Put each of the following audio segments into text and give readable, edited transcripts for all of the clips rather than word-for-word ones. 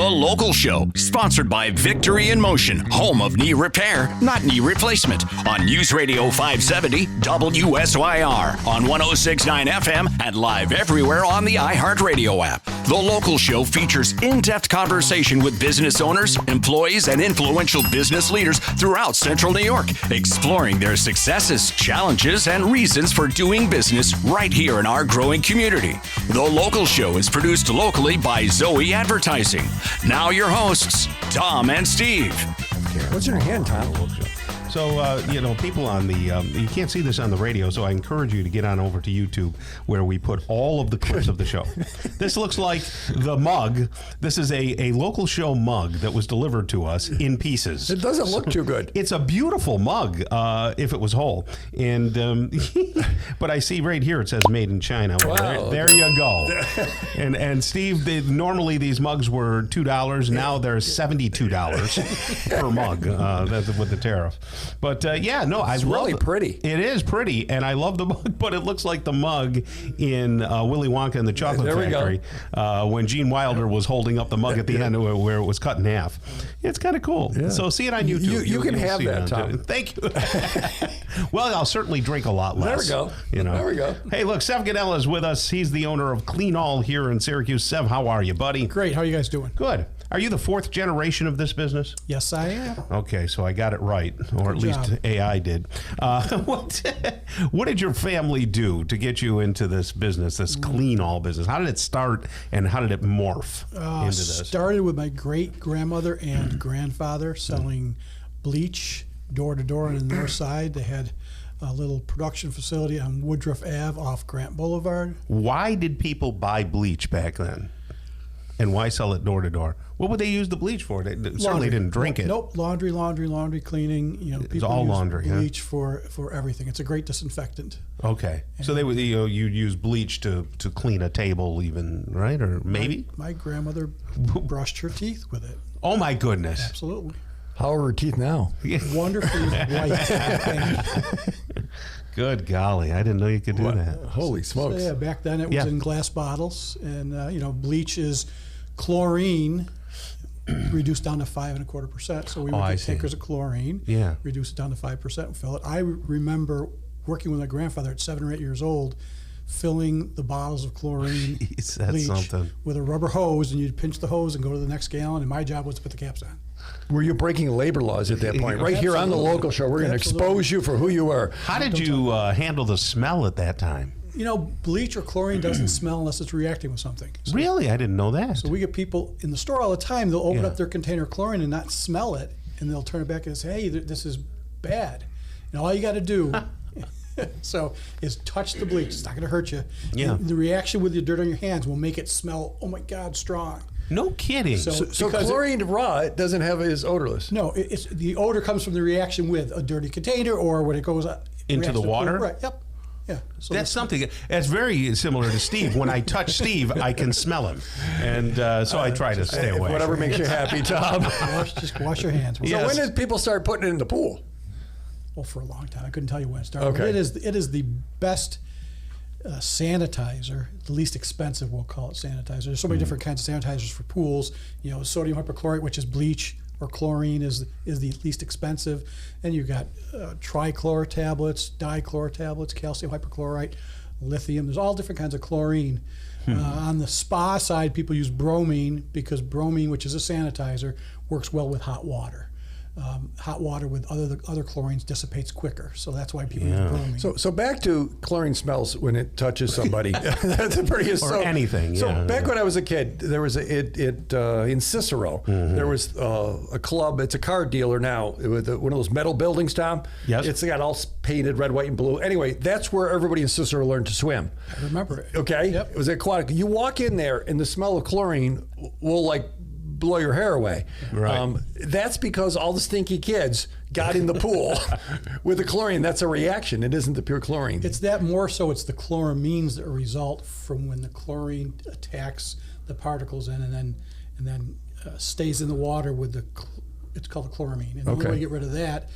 The Local Show, sponsored by Victory in Motion, home of knee repair, not knee replacement, on News Radio 570 WSYR, on 106.9 FM, and live everywhere on the iHeartRadio app. The Local Show features in-depth conversation with business owners, employees, and influential business leaders throughout Central New York, exploring their successes, challenges, and reasons for doing business right here in our growing community. The Local Show is produced locally by Zoe Advertising. Now your hosts, Tom and Steve. What's in your hand, Tom? So, people on the, you can't see this on the radio, so I encourage you to get on over to YouTube where we put all of the clips of the show. This looks like the mug. This is a Local Show mug that was delivered to us in pieces. It doesn't look too good. It's a beautiful mug, if it was whole. And but I see right here it says made in China. Wow. There you go. And Steve, normally these mugs were $2. Now they're $72 per mug. That's with the tariff. But I it's love really pretty. It is pretty, and I love the mug. But it looks like the mug in Willy Wonka and the Chocolate Factory when Gene Wilder was holding up the mug at the end where it was cut in half. It's kind of cool. Yeah. So see it on YouTube. You can have that, Tom. Thank you. Well, I'll certainly drink a lot less. There we go. There we go. Hey, look, Sev Gonnella is with us. He's the owner of Clean All here in Syracuse. Sev, how are you, buddy? Great. How are you guys doing? Good. Are you the fourth generation of this business? Yes, I am. Okay, so I got it right, or at least AI did. What did your family do to get you into this business, this Clean All business? How did it start, and how did it morph into this? Started with my great-grandmother and grandfather selling bleach door-to-door on the north side. They had a little production facility on Woodruff Ave off Grant Boulevard. Why did people buy bleach back then? And why sell it door to door? What would they use the bleach for? They certainly didn't drink it. Nope, laundry cleaning. It's all laundry. Bleach for everything. It's a great disinfectant. Okay, so they would you use bleach to clean a table, even, right? Or maybe my grandmother brushed her teeth with it. Oh my goodness! Absolutely. How are her teeth now? Wonderfully white. Good golly, I didn't know you could do that. Holy smokes. So, back then it was in glass bottles, and bleach is chlorine reduced down to 5.25%. So we would get tankers of chlorine, reduce it down to 5% and fill it. I remember working with my grandfather at 7 or 8 years old, filling the bottles of chlorine bleach with a rubber hose, and you'd pinch the hose and go to the next gallon, and my job was to put the caps on. Were you breaking labor laws at that point? Right here on the Local Show, we're going to expose you for who you are. How did you handle the smell at that time? Bleach or chlorine doesn't smell unless it's reacting with something. So, really? I didn't know that. So we get people in the store all the time, they'll open up their container of chlorine and not smell it, and they'll turn it back and say, hey, this is bad. And all you got to do is touch the bleach. It's not going to hurt you. Yeah. And the reaction with the dirt on your hands will make it smell, oh my God, strong. No kidding. So chlorine raw, it doesn't have is odorless. No, it's the odor comes from the reaction with a dirty container or when it goes into the water. Right. Yep. Yeah. So that's something. That's very similar to Steve. When I touch Steve, I can smell him, and so I try to stay away. Whatever makes you happy, Tom. Just wash your hands. So when did people start putting it in the pool? Well, for a long time. I couldn't tell you when it started. Okay. It is the best sanitizer, the least expensive, we'll call it sanitizer. There's so many different kinds of sanitizers for pools. Sodium hypochlorite, which is bleach, or chlorine is the least expensive. And you've got trichlor tablets, dichlor tablets, calcium hypochlorite, lithium. There's all different kinds of chlorine. On the spa side, people use bromine because bromine, which is a sanitizer, works well with hot water. Hot water with other chlorines dissipates quicker, so that's why people use bromine. So back to chlorine smells when it touches somebody. That's a pretty anything. So back when I was a kid, there was in Cicero. There was a club. It's a car dealer now with one of those metal buildings, Tom. Yes. It's got all painted red, white, and blue. Anyway, that's where everybody in Cicero learned to swim. I remember it. Okay. Yep. It was aquatic. You walk in there, and the smell of chlorine will blow your hair away. Right. That's because all the stinky kids got in the pool with the chlorine. That's a reaction. It isn't the pure chlorine. It's that more so. It's the chloramines that result from when the chlorine attacks the particles in and then stays in the water with it's called the chloramine. And the only way to get rid of that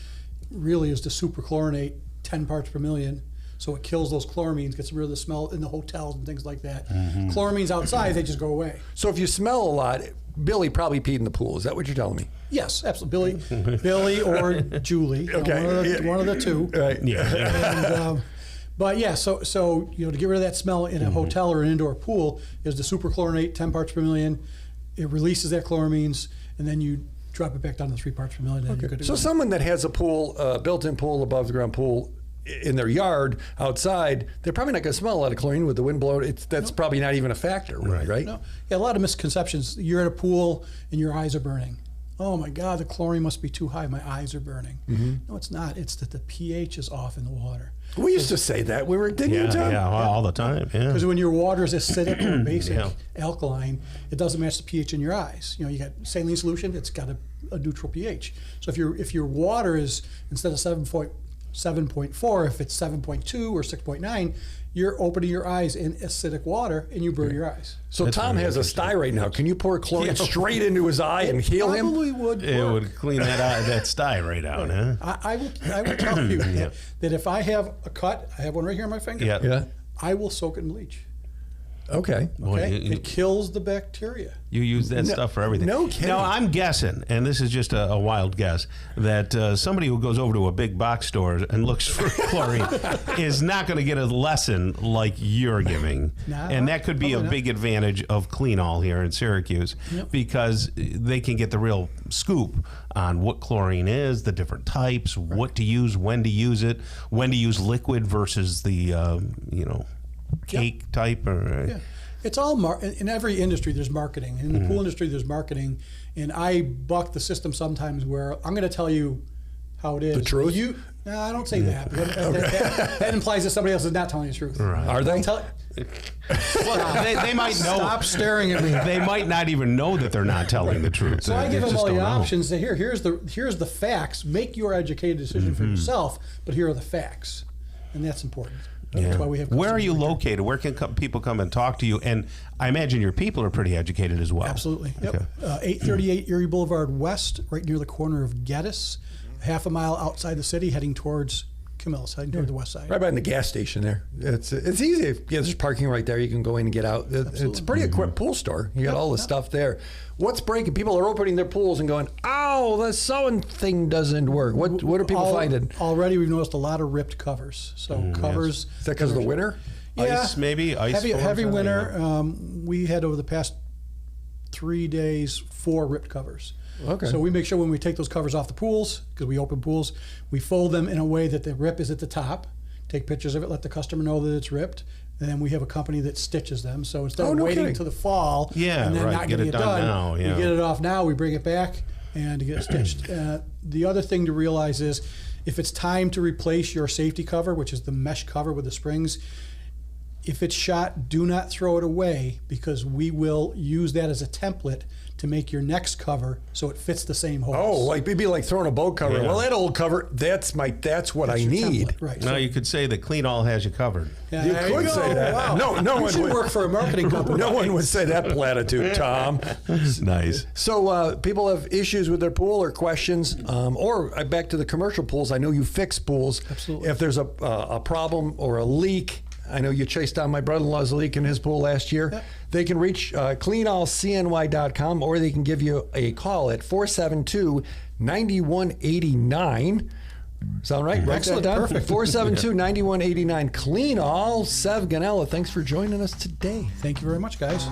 really is to superchlorinate 10 parts per million. So it kills those chloramines, gets rid of the smell in the hotels and things like that. Chloramines outside, they just go away. So if you smell a lot, Billy probably peed in the pool. Is that what you're telling me? Yes, absolutely. Billy or Julie, Okay. one of the two. Right. Yeah. And, but yeah, so to get rid of that smell in a hotel or an indoor pool is the superchlorinate, 10 parts per million. It releases that chloramines, and then you drop it back down to 3 parts per million. And you're good to So go. someone that has a pool, built-in pool, above the ground pool in their yard outside, they're probably not going to smell a lot of chlorine with the wind blowing. That's probably not even a factor, right? No. Yeah, a lot of misconceptions. You're at a pool and your eyes are burning. Oh my God, the chlorine must be too high. My eyes are burning. No, it's not. It's that the pH is off in the water. We used to say that. Didn't you, Tom? Yeah, all the time. Yeah. Because when your water is acidic or basic, alkaline, it doesn't match the pH in your eyes. You got saline solution, it's got a neutral pH. So if your water is, instead of 7.4, if it's 7.2 or 6.9, you're opening your eyes in acidic water and you burn your eyes. So Tom has a sty right now. Can you pour chlorine straight into his eye and heal him? Probably would It work. would clean that sty right out, huh? I will tell you that if I have a cut, I have one right here on my finger. Yeah. I will soak it in bleach. Okay. Boy, Okay, you- it kills the bacteria. You use that stuff for everything. no kidding. Now, I'm guessing, and this is just a wild guess, that somebody who goes over to a big box store and looks for chlorine is not going to get a lesson like you're giving. No, And that could be a probably not. big advantage of Clean All here in Syracuse because they can get the real scoop on what chlorine is, the different types, what to use, when to use it, when to use liquid versus the, cake type. Yeah. It's all in every industry. There's marketing. In the pool industry, there's marketing, and I buck the system sometimes where I'm going to tell you how it is. The truth? No, I don't say that. Because that implies that somebody else is not telling the truth. Right. Are they? Well, they might know. Stop staring at me. They might not even know that they're not telling the truth. So I They give them just all the don't know. options. Say, here's the facts. Make your educated decision for yourself. But here are the facts, and that's important. That's why we have. Where are you customers. located? Where can people come and talk to you? And I imagine your people are pretty educated as well. Absolutely. Yep. Okay. 838 Erie Boulevard West, right near the corner of Geddes, half a mile outside the city, heading towards Camillus, heading toward the west side. Right behind the gas station there. It's easy. There's parking right there. You can go in and get out. It's a pretty equipped pool store. You got all the stuff there. What's breaking? People are opening their pools and going, "Oh, the sewing thing doesn't work." What are people finding? Already, we've noticed a lot of ripped covers. So covers. Is that because of the winter? Yeah, Ice, maybe? Ice heavy storms, winter. We had over the past 3 days 4 ripped covers. Okay. So we make sure when we take those covers off the pools, because we open pools, we fold them in a way that the rip is at the top. Take pictures of it, let the customer know that it's ripped, and then we have a company that stitches them. So instead of waiting kidding. until the fall Yeah, and then right. not Get getting it it done done, now, we yeah. get it off now, we bring it back and to get it stitched. The other thing to realize is if it's time to replace your safety cover, which is the mesh cover with the springs, if it's shot, do not throw it away because we will use that as a template to make your next cover so it fits the same holes. Oh, like it'd be like throwing a boat cover. Yeah. Well, that old cover, that's what I Your need. template, right? No, you could say that Clean All has you covered. Yeah, You there could go. say that. Wow. No You one should would work for a marketing company. No one would say that platitude, Tom. Nice. So people have issues with their pool or questions, or back to the commercial pools. I know you fix pools. Absolutely. If there's a problem or a leak, I know you chased down my brother-in-law's leak in his pool last year. Yep. They can reach cleanallcny.com, or they can give you a call at 472-9189. Sound right? Write Excellent. that down. Perfect. 472-9189. Clean All. Sev Gonnella, thanks for joining us today. Thank you very much, guys.